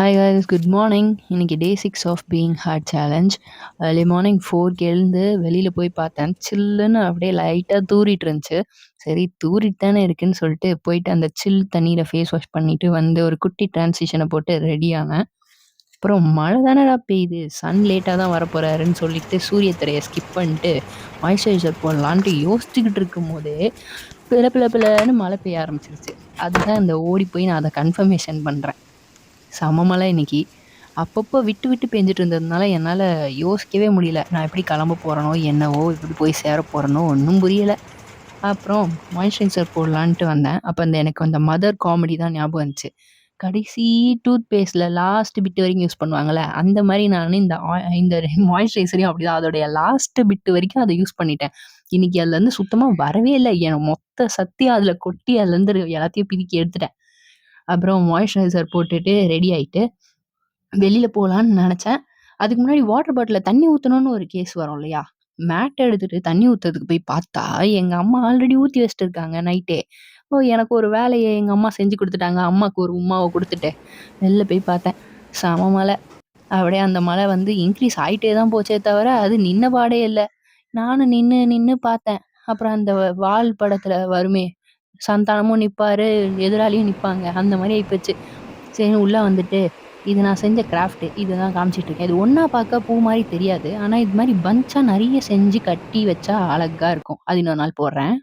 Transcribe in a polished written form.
Hi guys, good morning. இன்னைக்கு day 6 of being hard challenge. Early morning 4க்கு எழுந்து வெளியில் போய் பார்த்தேன். சில்லுன்னு அப்படியே லைட்டாக தூறிட்டு இருந்துச்சு. சரி தூறிட்டு தானே இருக்குன்னு சொல்லிட்டு போயிட்டு அந்த சில் தண்ணியில் ஃபேஸ் வாஷ் பண்ணிட்டு வந்து ஒரு குட்டி டிரான்சிஷனை போட்டு ரெடி ஆனேன். அப்புறம் மழை தானடா பெய்யுது, சன் லேட்டாக தான் வரப்போறாருன்னு சொல்லிட்டு சூரிய திரையை ஸ்கிப் பண்ணிட்டு மாய்ஸ்சரைசர் போடலான்ட்டு யோசிச்சுக்கிட்டு இருக்கும் போதே பிள பிள பிளன்னு மழை பெய்ய ஆரம்பிச்சிருச்சு. அதுதான் இந்த ஓடி போய் நான் அதை கன்ஃபர்மேஷன் பண்ணுறேன். செம மழை இன்னைக்கு. அப்பப்போ விட்டு விட்டு பேஞ்சுட்டு இருந்ததுனால என்னால யோசிக்கவே முடியல. நான் எப்படி கிளம்ப போறேனோ, என்னவோ, எப்படி போய் சேர போறேனோ ஒண்ணும் புரியல. அப்புறம் மாய்ஸ்சரைசர் போடலான்ட்டு வந்தேன். அப்ப எனக்கு அந்த மதர் காமெடி தான் ஞாபகம் வந்துச்சு. கடைசி டூத் பேஸ்ட்ல லாஸ்ட் பிட் வரைக்கும் யூஸ் பண்ணுவாங்கல்ல, அந்த மாரி நானு இந்த மாய்ஸ்சரைசரையும் அப்படிதான் அதோடைய லாஸ்ட் பிட் வரைக்கும் அத யூஸ் பண்ணிட்டேன். இன்னைக்கு அதுலருந்து சுத்தமா வரவே இல்ல. என் மொத்த சக்தியும் அதுல கொட்டி அதுலருந்து எல்லாத்தையும் பிதுக்கி எடுத்துட்டேன். அப்புறம் மாய்ஸ்சரைசர் போட்டுட்டு ரெடி ஆயிட்டு வெளியில போலான்னு நெனச்சேன். அதுக்கு முன்னாடி வாட்டர் பாட்டில்ல தண்ணி ஊத்தணும்னு ஒரு கேஸ் வரும் இல்லையா? மேட் எடுத்துட்டு தண்ணி ஊத்துறதுக்கு போய் பார்த்தா, எங்க அம்மா ஆல்ரெடி ஊத்தி வச்சுட்டு இருக்காங்க நைட்டே. எனக்கு ஒரு வேலைய எங்க அம்மா செஞ்சு குடுத்துட்டாங்க. அம்மாக்கு ஒரு உம்மாவ குடுத்துட்டு, வெளில போய் பார்த்தேன். செம மழை. அப்படியே அந்த மழை வந்து இன்க்ரீஸ் ஆயிட்டே தான் போச்சே தவிர, அது நின்ன பாடே இல்ல. நானும் நின்னு நின்னு பார்த்தேன். அப்புறம் அந்த வால் படத்துல வருமே, சந்தானமும் நிப்பாரு, எதிராளியும் நிப்பாங்க. அந்த மாரி ஆயிப்போச்சு. சரின்னு உள்ள வந்துட்டு, இது நான் செஞ்ச கிராஃப்ட். இதுதான் காமிச்சிட்டு இருக்கேன். இது ஒண்ணா பார்க்க பூ மாரி தெரியாது. ஆனா இது மாரி பஞ்ச்சா நெறைய செஞ்சு கட்டி வச்சா அழகா இருக்கும். அது இன்னொரு நாள் போடுறேன்.